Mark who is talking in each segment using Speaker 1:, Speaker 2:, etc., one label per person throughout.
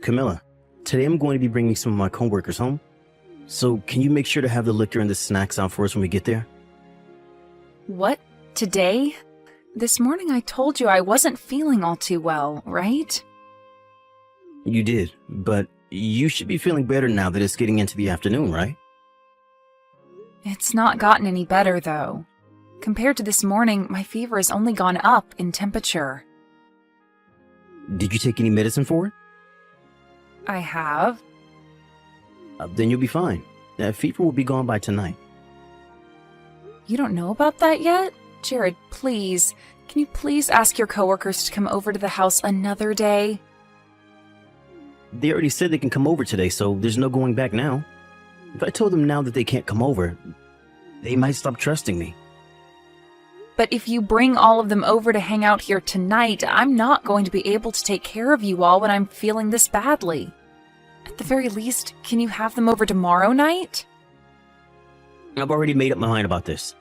Speaker 1: Camilla, today I'm going to be bringing some of my coworkers home. So can you make sure to have the liquor and the snacks out for us when we get there?
Speaker 2: What? Today? This morning I told you I wasn't feeling all too well, right?
Speaker 1: You did, but you should be feeling better now that it's getting into the afternoon, right?
Speaker 2: It's not gotten any better, though. Compared to this morning, my fever has only gone up in temperature.
Speaker 1: Did you take any medicine for it?
Speaker 2: I have.
Speaker 1: Then you'll be fine. That fever will be gone by tonight.
Speaker 2: You don't know about that yet? Jared, please. Can you please ask your coworkers to come over to the house another day?
Speaker 1: They already said they can come over today, so there's no going back now. If I told them now that they can't come over, they might stop trusting me.
Speaker 2: But if you bring all of them over to hang out here tonight, I'm not going to be able to take care of you all when I'm feeling this badly. At the very least, can you have them over tomorrow night?
Speaker 1: I've already made up my mind about this.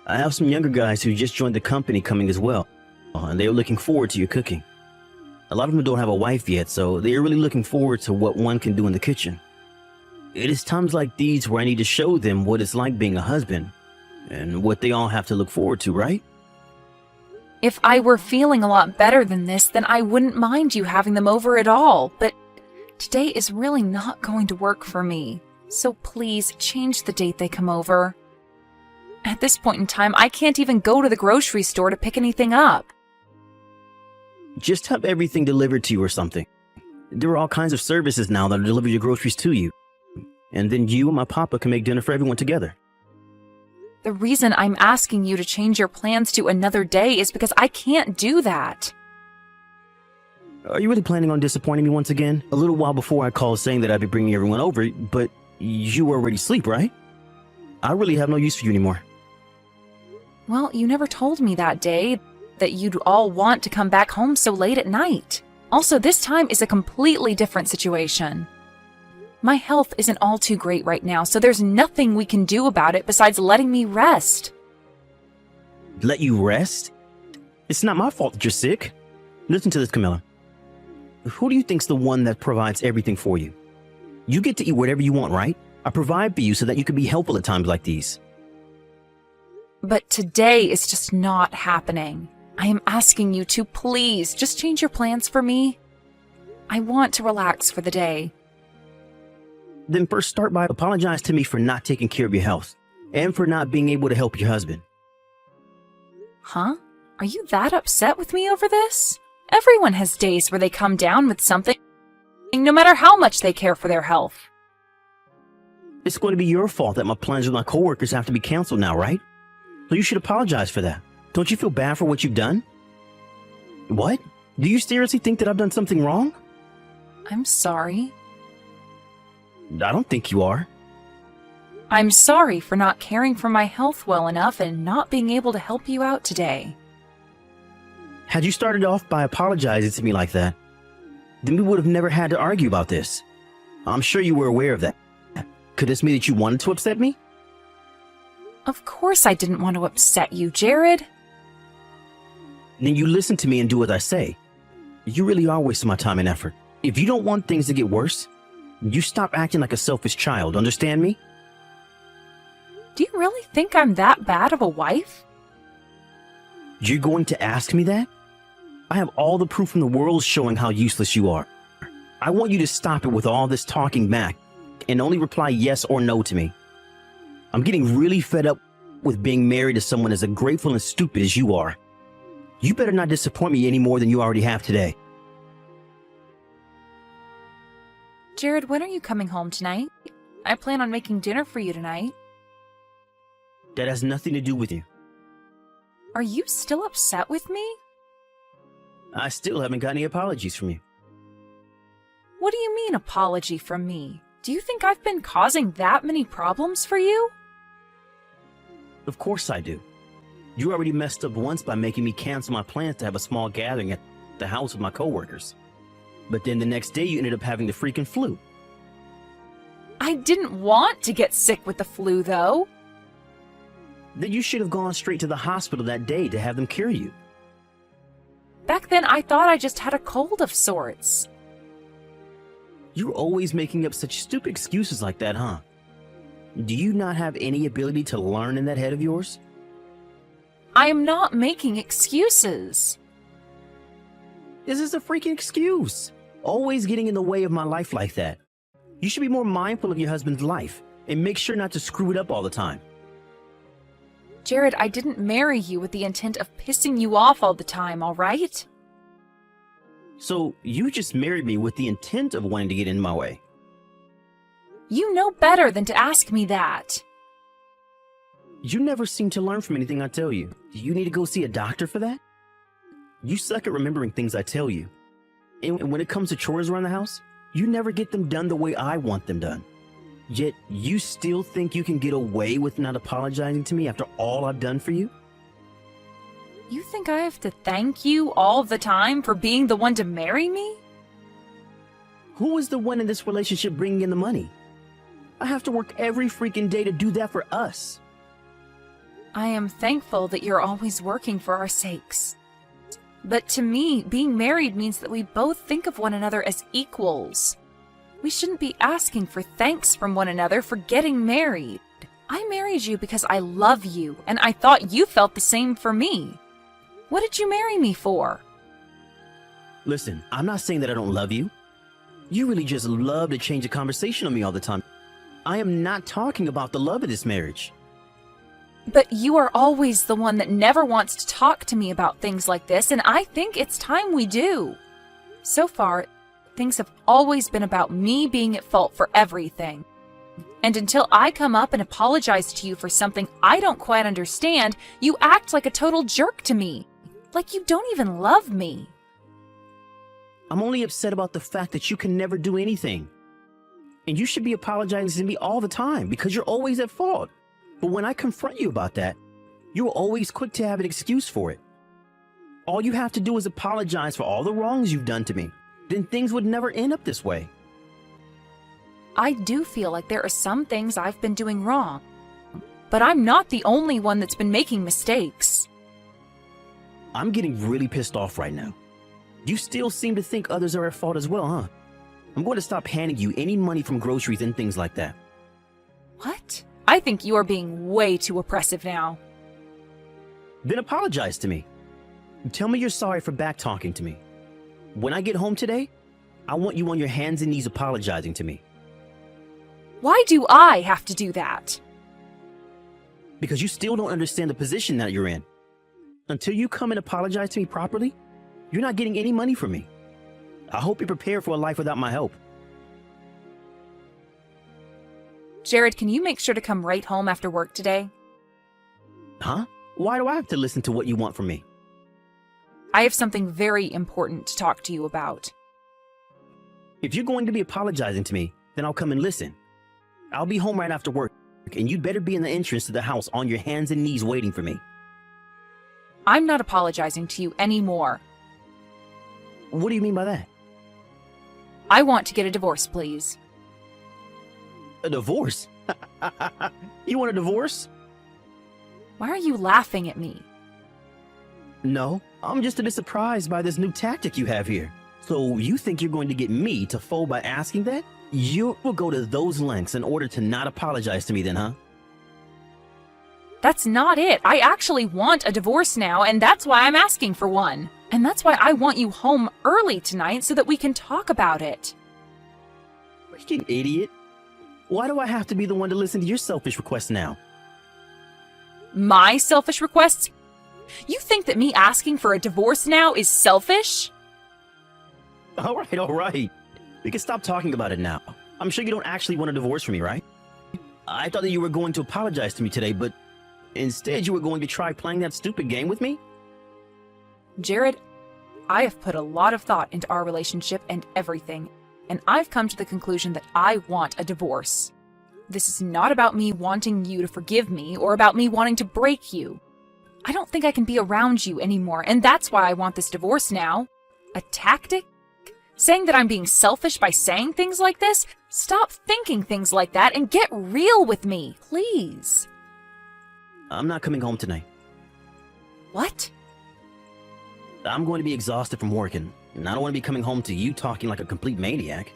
Speaker 1: I have some younger guys who just joined the company coming as well, and they are looking forward to your cooking. A lot of them don't have a wife yet, so they are really looking forward to what one can do in the kitchen. It is times like these where I need to show them what it's like being a husband, and what they all have to look forward to, right?
Speaker 2: If I were feeling a lot better than this, then I wouldn't mind you having them over at all, but today is really not going to work for me. So please change the date they come over. At this point in time, I can't even go to the grocery store to pick anything up.
Speaker 1: Just have everything delivered to you or something. There are all kinds of services now that deliver your groceries to you. And then you and my papa can make dinner for everyone together.
Speaker 2: The reason I'm asking you to change your plans to another day is because I can't do that.
Speaker 1: Are you really planning on disappointing me once again? A little while before I called saying that I'd be bringing everyone over, but you were already asleep, right? I really have no use for you anymore.
Speaker 2: Well, you never told me that day that you'd all want to come back home so late at night. Also, this time is a completely different situation. My health isn't all too great right now, so there's nothing we can do about it besides letting me rest.
Speaker 1: Let you rest? It's not my fault that you're sick. Listen to this, Camilla. Who do you think's the one that provides everything for you? You get to eat whatever you want, right? I provide for you so that you can be helpful at times like these.
Speaker 2: But today is just not happening. I am asking you to please just change your plans for me. I want to relax for the day.
Speaker 1: Then first start by apologizing to me for not taking care of your health and for not being able to help your husband.
Speaker 2: Huh? Are you that upset with me over this? Everyone has days where they come down with something, no matter how much they care for their health.
Speaker 1: It's going to be your fault that my plans with my coworkers have to be canceled now, right? So you should apologize for that. Don't you feel bad for what you've done? What? Do you seriously think that I've done something wrong?
Speaker 2: I'm sorry.
Speaker 1: I don't think you are.
Speaker 2: I'm sorry for not caring for my health well enough and not being able to help you out today.
Speaker 1: Had you started off by apologizing to me like that, then we would have never had to argue about this. I'm sure you were aware of that. Could this mean that you wanted to upset me?
Speaker 2: Of course I didn't want to upset you, Jared.
Speaker 1: Then you listen to me and do what I say. You really are wasting my time and effort. If you don't want things to get worse, you stop acting like a selfish child, understand me?
Speaker 2: Do you really think I'm that bad of a wife?
Speaker 1: You're going to ask me that? I have all the proof in the world showing how useless you are. I want you to stop it with all this talking back and only reply yes or no to me. I'm getting really fed up with being married to someone as ungrateful and stupid as you are. You better not disappoint me any more than you already have today.
Speaker 2: Jared, when are you coming home tonight? I plan on making dinner for you tonight.
Speaker 1: That has nothing to do with you.
Speaker 2: Are you still upset with me?
Speaker 1: I still haven't got any apologies from you.
Speaker 2: What do you mean, apology from me? Do you think I've been causing that many problems for you?
Speaker 1: Of course I do. You already messed up once by making me cancel my plans to have a small gathering at the house with my coworkers. But then the next day you ended up having the freaking flu.
Speaker 2: I didn't want to get sick with the flu, though.
Speaker 1: Then you should have gone straight to the hospital that day to have them cure you.
Speaker 2: Back then, I thought I just had a cold of sorts.
Speaker 1: You're always making up such stupid excuses like that, huh? Do you not have any ability to learn in that head of yours?
Speaker 2: I am not making excuses.
Speaker 1: This is a freaking excuse. Always getting in the way of my life like that. You should be more mindful of your husband's life and make sure not to screw it up all the time.
Speaker 2: Jared, I didn't marry you with the intent of pissing you off all the time, all right?
Speaker 1: So you just married me with the intent of wanting to get in my way.
Speaker 2: You know better than to ask me that.
Speaker 1: You never seem to learn from anything I tell you. Do you need to go see a doctor for that? You suck at remembering things I tell you. And when it comes to chores around the house, you never get them done the way I want them done. Yet you still think you can get away with not apologizing to me after all I've done for you?
Speaker 2: You think I have to thank you all the time for being the one to marry me?
Speaker 1: Who is the one in this relationship bringing in the money? I have to work every freaking day to do that for us.
Speaker 2: I am thankful that you're always working for our sakes. But to me, being married means that we both think of one another as equals. We shouldn't be asking for thanks from one another for getting married. I married you because I love you, and I thought you felt the same for me. What did you marry me for?
Speaker 1: Listen, I'm not saying that I don't love you. You really just love to change the conversation on me all the time. I am not talking about the love of this marriage.
Speaker 2: But you are always the one that never wants to talk to me about things like this, and I think it's time we do. So far, things have always been about me being at fault for everything. And until I come up and apologize to you for something I don't quite understand, you act like a total jerk to me. Like you don't even love me.
Speaker 1: I'm only upset about the fact that you can never do anything. And you should be apologizing to me all the time because you're always at fault. But when I confront you about that, you're always quick to have an excuse for it. All you have to do is apologize for all the wrongs you've done to me. Then things would never end up this way.
Speaker 2: I do feel like there are some things I've been doing wrong. But I'm not the only one that's been making mistakes.
Speaker 1: I'm getting really pissed off right now. You still seem to think others are at fault as well, huh? I'm going to stop handing you any money from groceries and things like that.
Speaker 2: What? I think you are being way too oppressive now.
Speaker 1: Then apologize to me. Tell me you're sorry for back-talking to me. When I get home today, I want you on your hands and knees apologizing to me.
Speaker 2: Why do I have to do that?
Speaker 1: Because you still don't understand the position that you're in. Until you come and apologize to me properly, you're not getting any money from me. I hope you're prepared for a life without my help.
Speaker 2: Jared, can you make sure to come right home after work today?
Speaker 1: Huh? Why do I have to listen to what you want from me?
Speaker 2: I have something very important to talk to you about.
Speaker 1: If you're going to be apologizing to me, then I'll come and listen. I'll be home right after work, and you'd better be in the entrance to the house on your hands and knees waiting for me.
Speaker 2: I'm not apologizing to you anymore.
Speaker 1: What do you mean by that?
Speaker 2: I want to get a divorce, please.
Speaker 1: A divorce? You want a divorce?
Speaker 2: Why are you laughing at me?
Speaker 1: No, I'm just a bit surprised by this new tactic you have here. So you think you're going to get me to fold by asking that? You will go to those lengths in order to not apologize to me then, huh?
Speaker 2: That's not it. I actually want a divorce now, and that's why I'm asking for one. And that's why I want you home early tonight so that we can talk about it.
Speaker 1: Freaking idiot. Why do I have to be the one to listen to your selfish requests now?
Speaker 2: My selfish requests? You think that me asking for a divorce now is selfish?
Speaker 1: All right. We can stop talking about it now. I'm sure you don't actually want a divorce from me, right? I thought that you were going to apologize to me today, but instead you were going to try playing that stupid game with me?
Speaker 2: Jared, I have put a lot of thought into our relationship and everything, and I've come to the conclusion that I want a divorce. This is not about me wanting you to forgive me or about me wanting to break you. I don't think I can be around you anymore, and that's why I want this divorce now. A tactic? Saying that I'm being selfish by saying things like this? Stop thinking things like that and get real with me, please.
Speaker 1: I'm not coming home tonight.
Speaker 2: What?
Speaker 1: I'm going to be exhausted from working, and I don't want to be coming home to you talking like a complete maniac.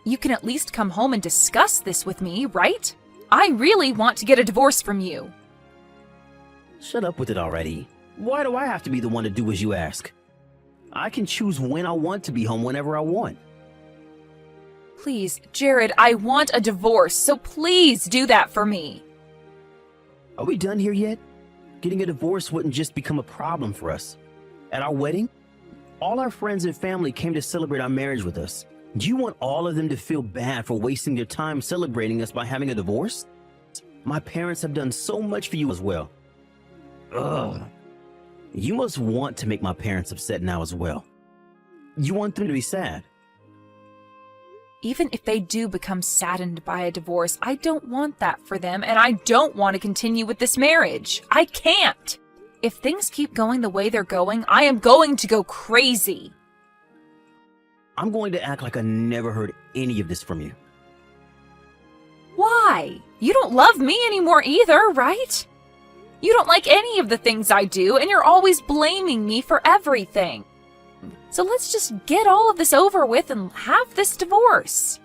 Speaker 2: You can at least come home and discuss this with me, right? I really want to get a divorce from you.
Speaker 1: Shut up with it already. Why do I have to be the one to do as you ask? I can choose when I want to be home whenever I want.
Speaker 2: Please, Jared, I want a divorce, so please do that for me.
Speaker 1: Are we done here yet? Getting a divorce wouldn't just become a problem for us. At our wedding, all our friends and family came to celebrate our marriage with us. Do you want all of them to feel bad for wasting their time celebrating us by having a divorce? My parents have done so much for you as well. Ugh. You must want to make my parents upset now as well. You want them to be sad.
Speaker 2: Even if they do become saddened by a divorce, I don't want that for them, and I don't want to continue with this marriage. I can't. If things keep going the way they're going, I am going to go crazy.
Speaker 1: I'm going to act like I never heard any of this from you.
Speaker 2: Why? You don't love me anymore either, right? You don't like any of the things I do, and you're always blaming me for everything. So let's just get all of this over with and have this divorce.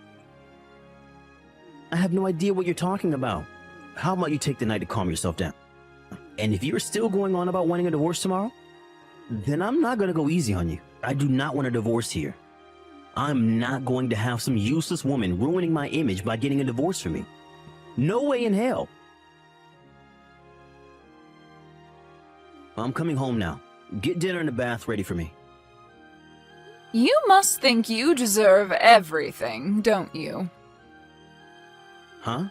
Speaker 1: I have no idea what you're talking about. How about you take the night to calm yourself down? And if you're still going on about wanting a divorce tomorrow, then I'm not going to go easy on you. I do not want a divorce here. I'm not going to have some useless woman ruining my image by getting a divorce from me. No way in hell. I'm coming home now. Get dinner and a bath ready for me.
Speaker 2: You must think you deserve everything, don't you?
Speaker 1: Huh?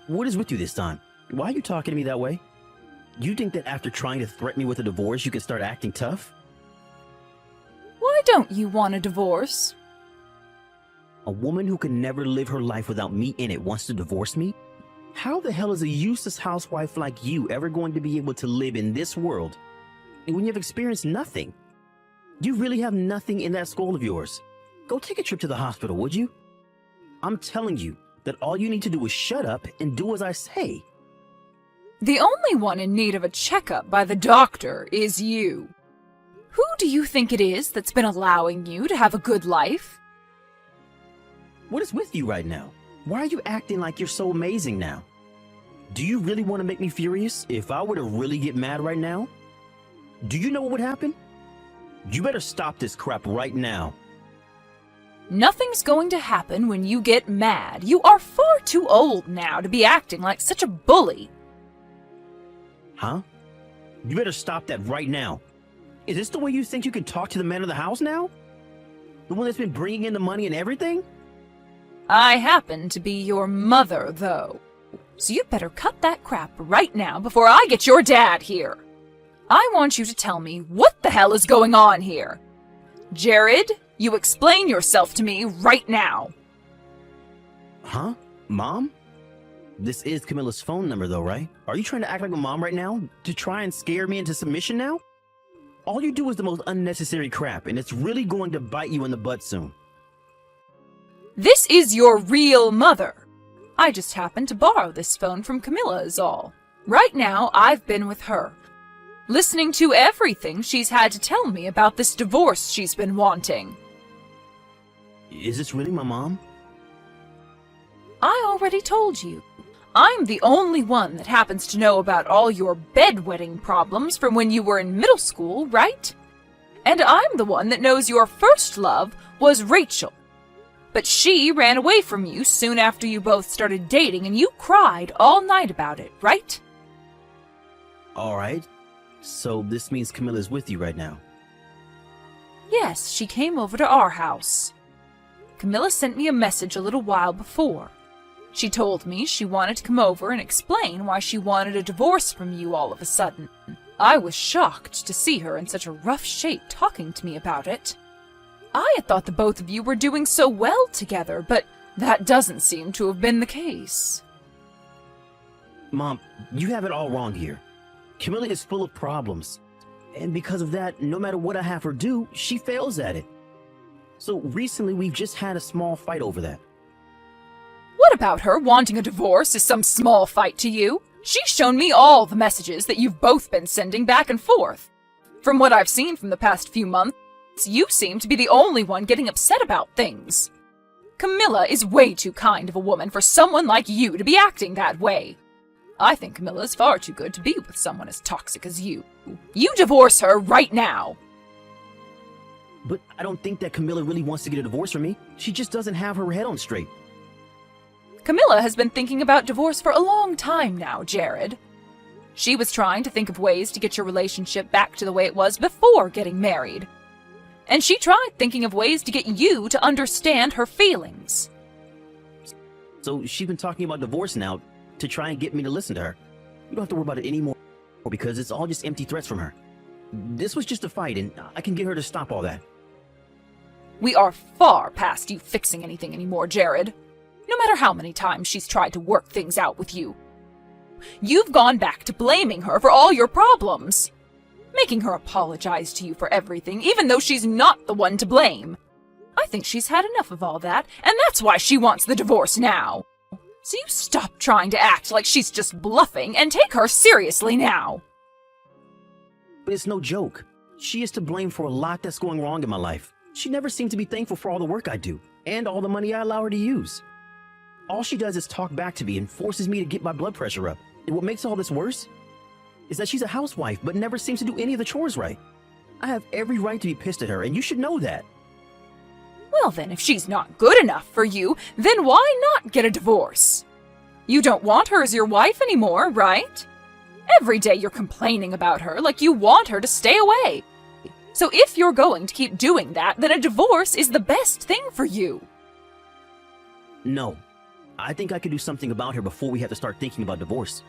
Speaker 1: What is with you this time? Why are you talking to me that way? You think that after trying to threaten me with a divorce, you can start acting tough?
Speaker 2: Why don't you want a divorce?
Speaker 1: A woman who can never live her life without me in it wants to divorce me? How the hell is a useless housewife like you ever going to be able to live in this world when you've experienced nothing? You really have nothing in that skull of yours. Go take a trip to the hospital, would you? I'm telling you that all you need to do is shut up and do as I say.
Speaker 2: The only one in need of a checkup by the doctor is you. Who do you think it is that's been allowing you to have a good life?
Speaker 1: What is with you right now? Why are you acting like you're so amazing now? Do you really want to make me furious if I were to really get mad right now? Do you know what would happen? You better stop this crap right now.
Speaker 2: Nothing's going to happen when you get mad. You are far too old now to be acting like such a bully.
Speaker 1: Huh? You better stop that right now. Is this the way you think you can talk to the man of the house now? The one that's been bringing in the money and everything?
Speaker 2: I happen to be your mother, though. So you'd better cut that crap right now before I get your dad here. I want you to tell me what the hell is going on here. Jared, you explain yourself to me right now.
Speaker 1: Huh? Mom? This is Camilla's phone number though, right? Are you trying to act like a mom right now? To try and scare me into submission now? All you do is the most unnecessary crap, and it's really going to bite you in the butt soon.
Speaker 2: This is your real mother. I just happened to borrow this phone from Camilla is all. Right now, I've been with her, listening to everything she's had to tell me about this divorce she's been wanting.
Speaker 1: Is this really my mom?
Speaker 2: I already told you. I'm the only one that happens to know about all your bedwetting problems from when you were in middle school, right? And I'm the one that knows your first love was Rachel. But she ran away from you soon after you both started dating, and you cried all night about it, right?
Speaker 1: All right. So this means Camilla's with you right now.
Speaker 2: Yes, she came over to our house. Camilla sent me a message a little while before. She told me she wanted to come over and explain why she wanted a divorce from you all of a sudden. I was shocked to see her in such a rough shape talking to me about it. I had thought the both of you were doing so well together, but that doesn't seem to have been the case.
Speaker 1: Mom, you have it all wrong here. Camilla is full of problems. And because of that, no matter what I have her do, she fails at it. So recently we've just had a small fight over that.
Speaker 2: What about her wanting a divorce is some small fight to you? She's shown me all the messages that you've both been sending back and forth. From what I've seen from the past few months, you seem to be the only one getting upset about things. Camilla is way too kind of a woman for someone like you to be acting that way. I think Camilla's far too good to be with someone as toxic as you. You divorce her right now.
Speaker 1: But I don't think that Camilla really wants to get a divorce from me. She just doesn't have her head on straight.
Speaker 2: Camilla has been thinking about divorce for a long time now, Jared. She was trying to think of ways to get your relationship back to the way it was before getting married. And she tried thinking of ways to get you to understand her feelings.
Speaker 1: So she's been talking about divorce now to try and get me to listen to her. You don't have to worry about it anymore because it's all just empty threats from her. This was just a fight and I can get her to stop all that.
Speaker 2: We are far past you fixing anything anymore, Jared. No matter how many times she's tried to work things out with you. You've gone back to blaming her for all your problems. Making her apologize to you for everything, even though she's not the one to blame. I think she's had enough of all that, and that's why she wants the divorce now. So you stop trying to act like she's just bluffing and take her seriously now.
Speaker 1: But it's no joke. She is to blame for a lot that's going wrong in my life. She never seemed to be thankful for all the work I do, and all the money I allow her to use. All she does is talk back to me and forces me to get my blood pressure up. And what makes all this worse is that she's a housewife but never seems to do any of the chores right. I have every right to be pissed at her, and you should know that.
Speaker 2: Well then, if she's not good enough for you, then why not get a divorce? You don't want her as your wife anymore, right? Every day you're complaining about her like you want her to stay away. So if you're going to keep doing that, then a divorce is the best thing for you.
Speaker 1: No. I think I could do something about her before we have to start thinking about divorce.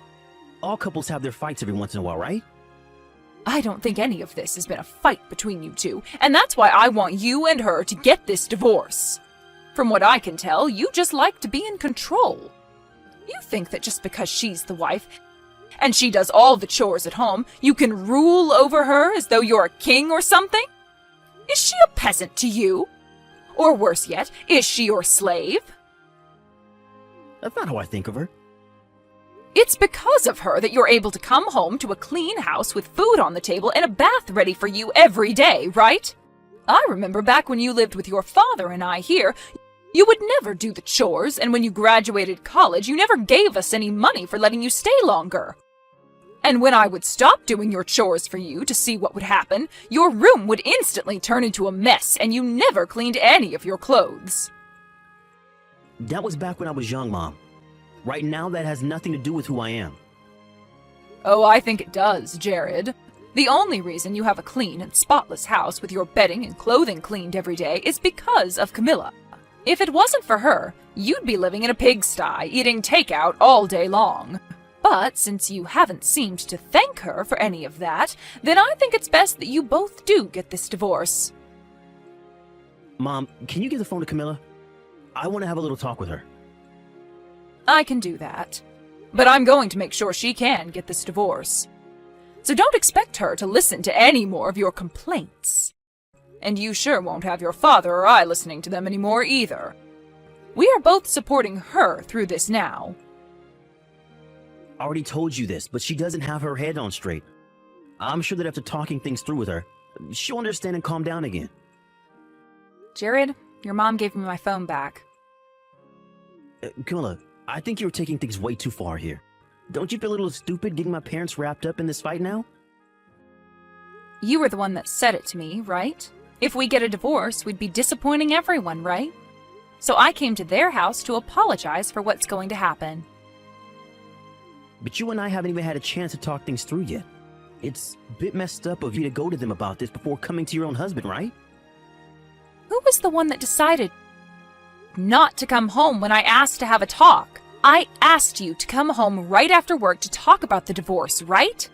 Speaker 1: All couples have their fights every once in a while, right?
Speaker 2: I don't think any of this has been a fight between you two, and that's why I want you and her to get this divorce. From what I can tell, you just like to be in control. You think that just because she's the wife, and she does all the chores at home, you can rule over her as though you're a king or something? Is she a peasant to you? Or worse yet, is she your slave?
Speaker 1: That's not how I think of her.
Speaker 2: It's because of her that you're able to come home to a clean house with food on the table and a bath ready for you every day, right? I remember back when you lived with your father and I here, you would never do the chores, and when you graduated college, you never gave us any money for letting you stay longer. And when I would stop doing your chores for you to see what would happen, your room would instantly turn into a mess, and you never cleaned any of your clothes.
Speaker 1: That was back when I was young, Mom. Right now, that has nothing to do with who I am.
Speaker 2: Oh, I think it does, Jared. The only reason you have a clean and spotless house with your bedding and clothing cleaned every day is because of Camilla. If it wasn't for her, you'd be living in a pigsty, eating takeout all day long. But since you haven't seemed to thank her for any of that, then I think it's best that you both do get this divorce.
Speaker 1: Mom, can you give the phone to Camilla? I want to have a little talk with her.
Speaker 2: I can do that. But I'm going to make sure she can get this divorce. So don't expect her to listen to any more of your complaints. And you sure won't have your father or I listening to them anymore either. We are both supporting her through this now.
Speaker 1: I already told you this, but she doesn't have her head on straight. I'm sure that after talking things through with her, she'll understand and calm down again.
Speaker 2: Jared, your mom gave me my phone back.
Speaker 1: Camilla, I think you're taking things way too far here. Don't you feel a little stupid getting my parents wrapped up in this fight now?
Speaker 2: You were the one that said it to me, right? If we get a divorce, we'd be disappointing everyone, right? So I came to their house to apologize for what's going to happen.
Speaker 1: But you and I haven't even had a chance to talk things through yet. It's a bit messed up of you to go to them about this before coming to your own husband, right?
Speaker 2: Who was the one that decided not to come home when I asked to have a talk? I asked you to come home right after work to talk about the divorce, right?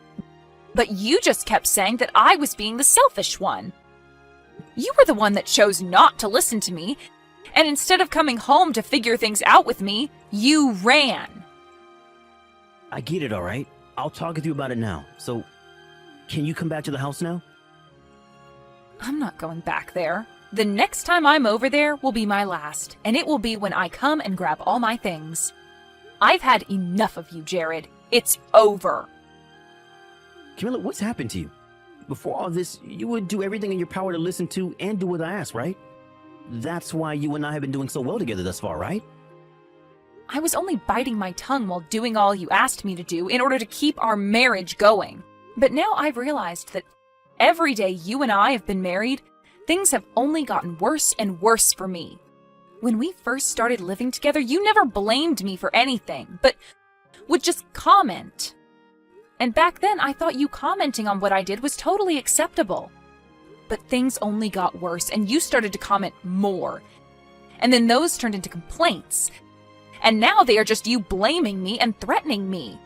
Speaker 2: But you just kept saying that I was being the selfish one. You were the one that chose not to listen to me, and instead of coming home to figure things out with me, you ran.
Speaker 1: I get it, all right? I'll talk with you about it now. So, can you come back to the house now?
Speaker 2: I'm not going back there. The next time I'm over there will be my last, and it will be when I come and grab all my things. I've had enough of you, Jared. It's over.
Speaker 1: Camilla, what's happened to you? Before all this, you would do everything in your power to listen to and do what I asked, right? That's why you and I have been doing so well together thus far, right?
Speaker 2: I was only biting my tongue while doing all you asked me to do in order to keep our marriage going. But now I've realized that every day you and I have been married, things have only gotten worse and worse for me. When we first started living together, you never blamed me for anything, but would just comment. And back then, I thought you commenting on what I did was totally acceptable. But things only got worse, and you started to comment more. And then those turned into complaints. And now they are just you blaming me and threatening me.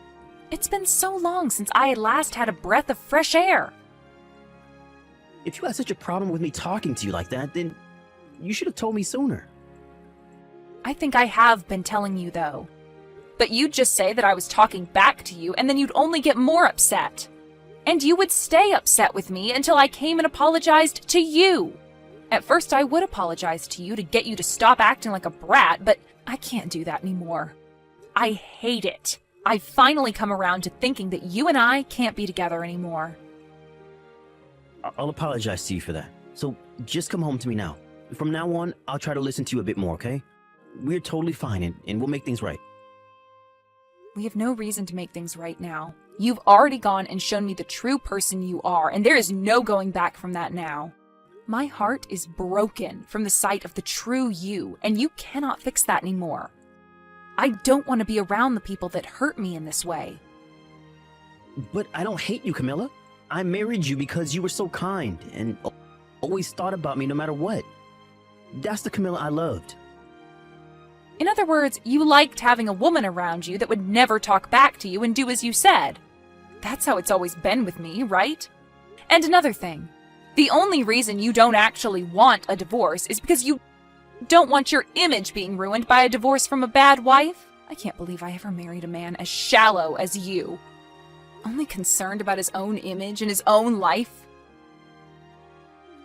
Speaker 2: It's been so long since I had last had a breath of fresh air.
Speaker 1: If you had such a problem with me talking to you like that, then you should have told me sooner.
Speaker 2: I think I have been telling you, though. But you'd just say that I was talking back to you, and then you'd only get more upset. And you would stay upset with me until I came and apologized to you. At first, I would apologize to you to get you to stop acting like a brat, but I can't do that anymore. I hate it. I've finally come around to thinking that you and I can't be together anymore.
Speaker 1: I'll apologize to you for that. So just come home to me now. From now on, I'll try to listen to you a bit more, okay? We're totally fine, and we'll make things right.
Speaker 2: We have no reason to make things right now. You've already gone and shown me the true person you are, and there is no going back from that now. My heart is broken from the sight of the true you, and you cannot fix that anymore. I don't want to be around the people that hurt me in this way.
Speaker 1: But I don't hate you, Camilla. I married you because you were so kind and always thought about me no matter what. That's the Camilla I loved.
Speaker 2: In other words, you liked having a woman around you that would never talk back to you and do as you said. That's how it's always been with me, right? And another thing, the only reason you don't actually want a divorce is because you don't want your image being ruined by a divorce from a bad wife? I can't believe I ever married a man as shallow as you. Only concerned about his own image and his own life?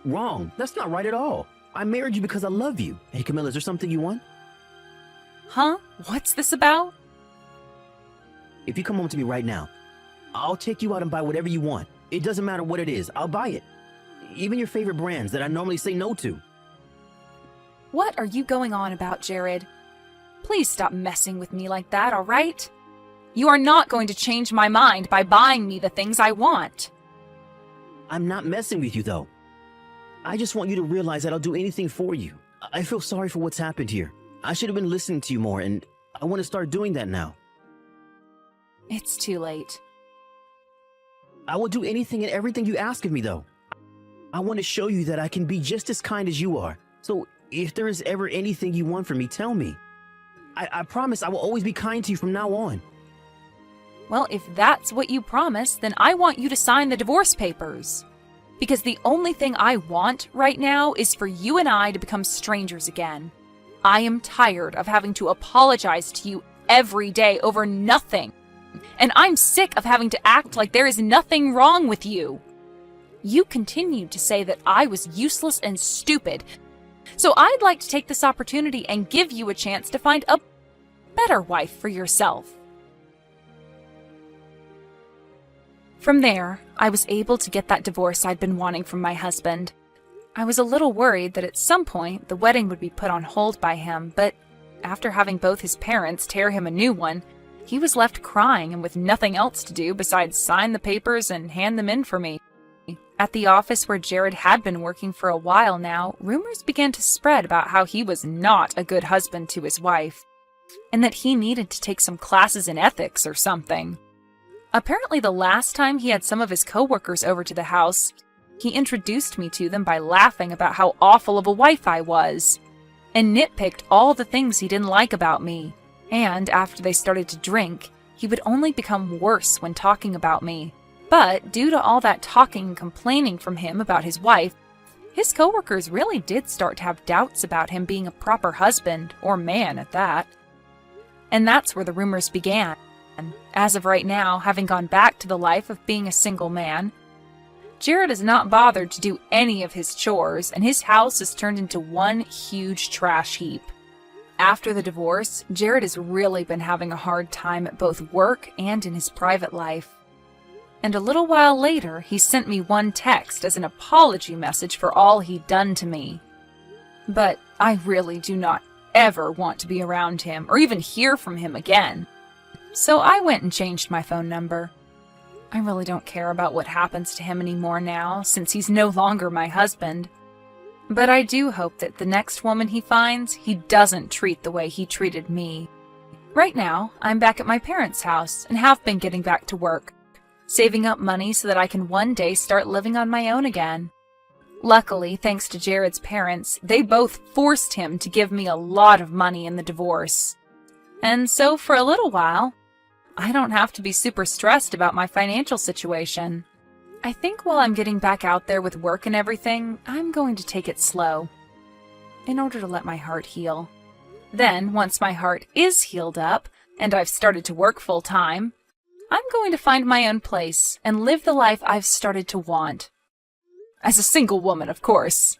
Speaker 1: Wrong. That's not right at all. I married you because I love you. Hey, Camilla, is there something you want?
Speaker 2: Huh? What's this about?
Speaker 1: If you come home to me right now, I'll take you out and buy whatever you want. It doesn't matter what it is. I'll buy it. Even your favorite brands that I normally say no to.
Speaker 2: What are you going on about, Jared? Please stop messing with me like that, all right? You are not going to change my mind by buying me the things I want.
Speaker 1: I'm not messing with you, though. I just want you to realize that I'll do anything for you. I feel sorry for what's happened here. I should have been listening to you more, and I want to start doing that now.
Speaker 2: It's too late.
Speaker 1: I will do anything and everything you ask of me, though. I want to show you that I can be just as kind as you are. So if there is ever anything you want from me, tell me. I promise I will always be kind to you from now on.
Speaker 2: Well, if that's what you promise, then I want you to sign the divorce papers. Because the only thing I want right now is for you and I to become strangers again. I am tired of having to apologize to you every day over nothing. And I'm sick of having to act like there is nothing wrong with you. You continued to say that I was useless and stupid. So I'd like to take this opportunity and give you a chance to find a better wife for yourself. From there, I was able to get that divorce I'd been wanting from my husband. I was a little worried that at some point the wedding would be put on hold by him, but after having both his parents tear him a new one, he was left crying and with nothing else to do besides sign the papers and hand them in for me. At the office where Jared had been working for a while now, rumors began to spread about how he was not a good husband to his wife, and that he needed to take some classes in ethics or something. Apparently the last time he had some of his coworkers over to the house, he introduced me to them by laughing about how awful of a wife I was, and nitpicked all the things he didn't like about me. And after they started to drink, he would only become worse when talking about me. But due to all that talking and complaining from him about his wife, his coworkers really did start to have doubts about him being a proper husband, or man at that. And that's where the rumors began. As of right now, having gone back to the life of being a single man, Jared has not bothered to do any of his chores, and his house has turned into one huge trash heap. After the divorce, Jared has really been having a hard time at both work and in his private life. And a little while later, he sent me one text as an apology message for all he'd done to me. But I really do not ever want to be around him or even hear from him again. So I went and changed my phone number. I really don't care about what happens to him anymore now, since he's no longer my husband. But I do hope that the next woman he finds, he doesn't treat the way he treated me. Right now, I'm back at my parents' house and have been getting back to work, saving up money so that I can one day start living on my own again. Luckily, thanks to Jared's parents, they both forced him to give me a lot of money in the divorce. And so for a little while, I don't have to be super stressed about my financial situation. I think while I'm getting back out there with work and everything, I'm going to take it slow, in order to let my heart heal. Then, once my heart is healed up, and I've started to work full-time, I'm going to find my own place and live the life I've started to want. As a single woman, of course.